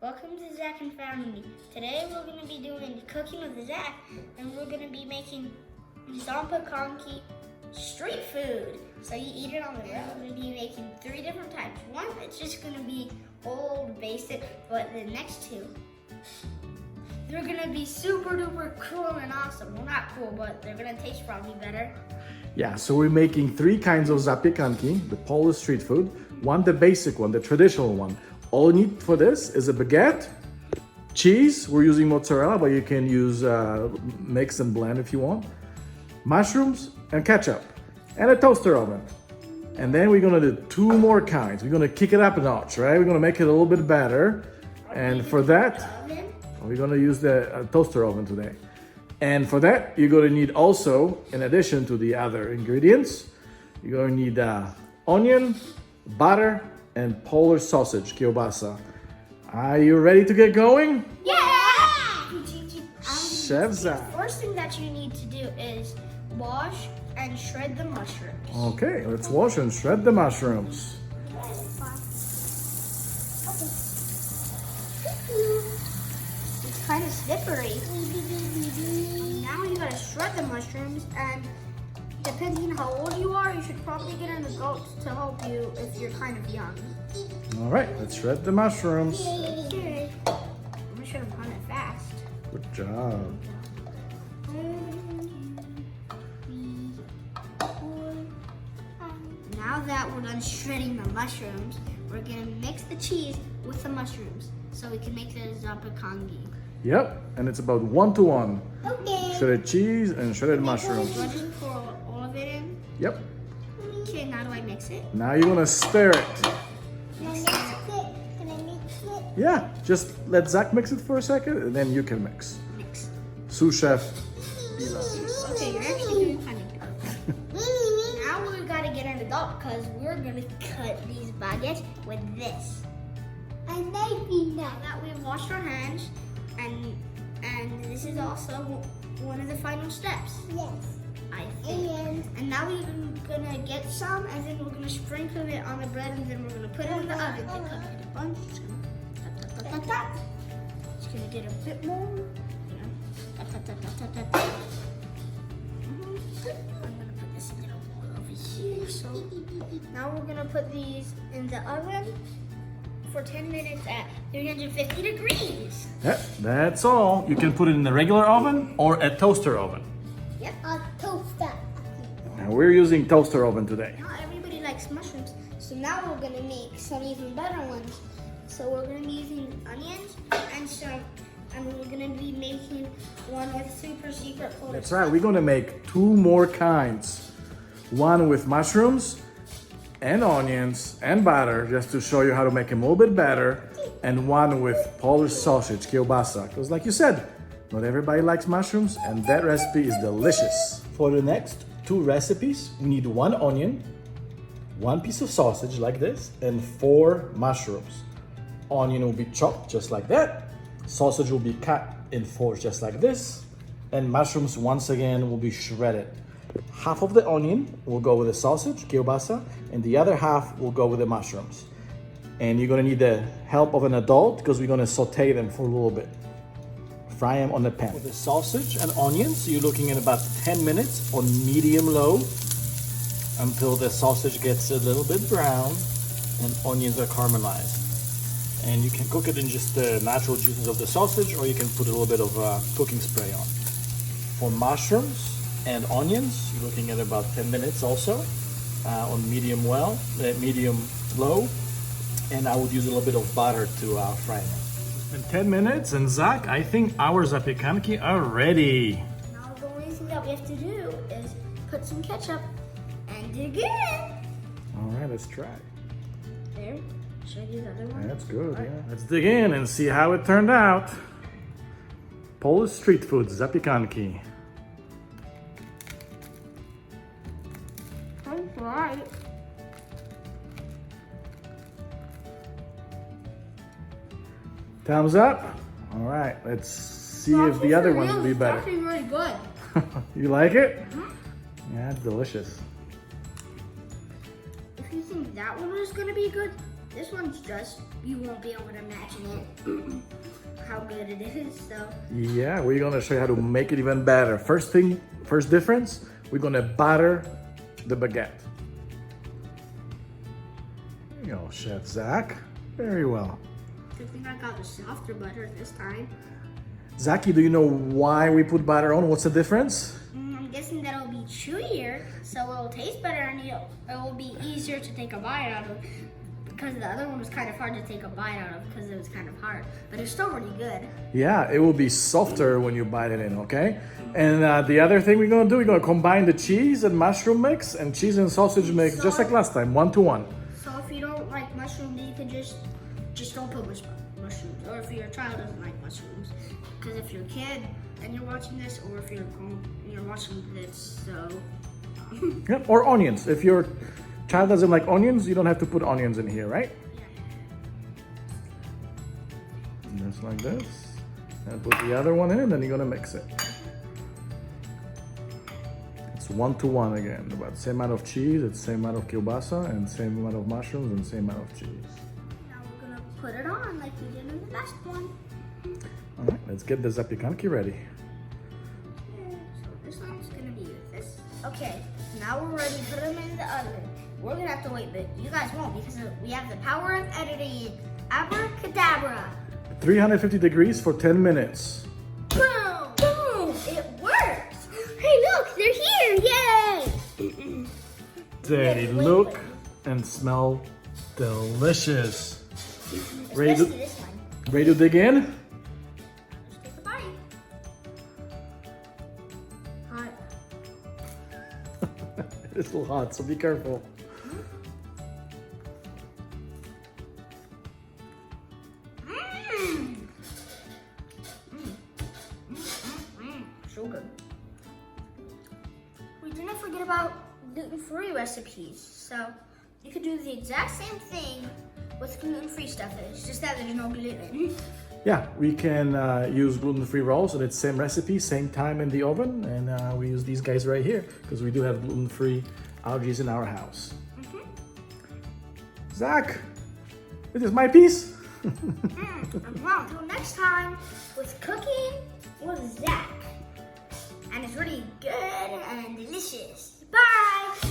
Welcome to Zac and Family. Today we're going to be doing cooking with Zac, and we're going to be making Zapiekanki street food. So you eat it on the road. We're going to be making 3 different types. One, it's just going to be old basic, but the next 2, they're going to be super duper cool and awesome. Well, not cool, but they're going to taste probably better. Yeah, so we're making 3 kinds of zapiekanki, the Polish street food. One, the basic one, the traditional one. All you need for this is a baguette, cheese, we're using mozzarella, but you can use mix and blend if you want, mushrooms and ketchup, and a toaster oven. And then we're gonna do 2 more kinds. We're gonna kick it up a notch, right? We're gonna make it a little bit better. And for that, we're gonna use the toaster oven today. And for that, you're gonna need also, in addition to the other ingredients, you're gonna need onion, butter, and Polish sausage, kielbasa. Are you ready to get going? Yeah! Chef Zac. First thing that you need to do is wash and shred the mushrooms. Okay, let's wash and shred the mushrooms. It's kind of slippery. Now you gotta shred the mushrooms, and depending how old you are, you should probably get an adult to help you if you're kind of young. All right, let's shred the mushrooms. Okay. I'm gonna shred them kind of fast. Good job. Now that we're done shredding the mushrooms, we're gonna mix the cheese with the mushrooms so we can make the zapiekanki. Yep, and it's about 1-to-1. Okay. Shredded cheese and shredded mushrooms. Do I just pour all of it in? Yep. Okay, now do I mix it? Now you want to stir it. Can I mix it? Yeah, just let Zac mix it for a second, and then you can mix. Mix. Sous chef. Okay, you're actually doing kind of good. Now we've got to get an adult because we're going to cut these baguettes with this. And maybe now that we've washed our hands, and this is also one of the final steps. Yes. I think. And now we're gonna get some, and then we're gonna sprinkle it on the bread, and then we're gonna put it in the oven to cook it a bunch. Just gonna get a bit more. I'm gonna put this a little more over here. So now we're gonna put these in the oven for 10 minutes at 350 degrees. Yeah, that's all. You can put it in the regular oven or a toaster oven. Yep, a toaster. And we're using toaster oven today. Not everybody likes mushrooms, so now we're gonna make some even better ones. So we're gonna be using onions and we're gonna be making one with super secret Polish. That's right, we're gonna make 2 more kinds. One with mushrooms and onions and butter, just to show you how to make them a little bit better. And one with Polish sausage, kielbasa. Because like you said, not everybody likes mushrooms, and that recipe is delicious. For the next 2 recipes, we need 1 onion, 1 piece of sausage like this, and 4 mushrooms. Onion will be chopped just like that. Sausage will be cut in 4 just like this. And mushrooms, once again, will be shredded. Half of the onion will go with the sausage, kielbasa, and the other half will go with the mushrooms. And you're gonna need the help of an adult because we're gonna saute them for a little bit. Fry them on the pan. For the sausage and onions, you're looking at about 10 minutes on medium-low until the sausage gets a little bit brown and onions are caramelized. And you can cook it in just the natural juices of the sausage, or you can put a little bit of cooking spray on. For mushrooms and onions, you're looking at about 10 minutes also on medium-low. And I would use a little bit of butter to fry them. It's been 10 minutes, and Zac, I think our zapiekanki are ready. Now the only thing that we have to do is put some ketchup and dig in. All right, let's try. There. Should I do the other one? That's good, yeah. Let's dig in and see how it turned out. Polish street food, zapiekanki. That's right. Thumbs up. All right, let's see if the other ones will be better. It's actually really good. You like it? Yeah, it's delicious. If you think that one was gonna be good, This one's just, you won't be able to imagine it, how good it is, so. Yeah, we're gonna show you how to make it even better. First difference, we're gonna batter the baguette. There you go, Chef Zac. Very well. I think I got the softer butter this time. Zachy, do you know why we put butter on? What's the difference? I'm guessing that it'll be chewier, so it'll taste better and it will be easier to take a bite out of. Because the other one was kind of hard to take a bite out of because it was kind of hard. But it's still really good. Yeah, it will be softer when you bite it in, okay? And the other thing we're gonna do, we're gonna combine the cheese and mushroom mix and cheese and sausage mix, just like last time, 1-to-1. So if you don't like mushrooms, you can just don't put mushrooms. Or if your child doesn't like mushrooms. Because if you're a kid and you're watching this, or if you're grown and you're watching this, so. Yep, or onions. If your child doesn't like onions, you don't have to put onions in here, right? Yeah. Just like this. And put the other one in, and then you're gonna mix it. It's 1-to-1 again. About the same amount of cheese, it's the same amount of kielbasa, and same amount of mushrooms, and same amount of cheese. Now we're gonna put it on like we did in the last one. All right, let's get the zapiekanki ready. So this one's gonna be with this. Okay, now we're ready to put them in the oven. We're gonna have to wait, but you guys won't because we have the power of editing. Abracadabra. 350 degrees for 10 minutes. Boom! Boom! It works! Hey, look, they're here! Yay! They look and smell delicious. Ready Especially this one. ready to dig in? Let's take a bite. Hot. It's a little hot, so be careful. So good. We didn't forget about gluten-free recipes. So you could do the exact same thing with gluten-free stuff. It's just that there's no gluten. Yeah, we can use gluten-free rolls, and it's same recipe, same time in the oven, and we use these guys right here because we do have gluten-free algae in our house. Zac, this is my piece. Well, until next time with cooking with Zac. And it's really good and delicious. Bye!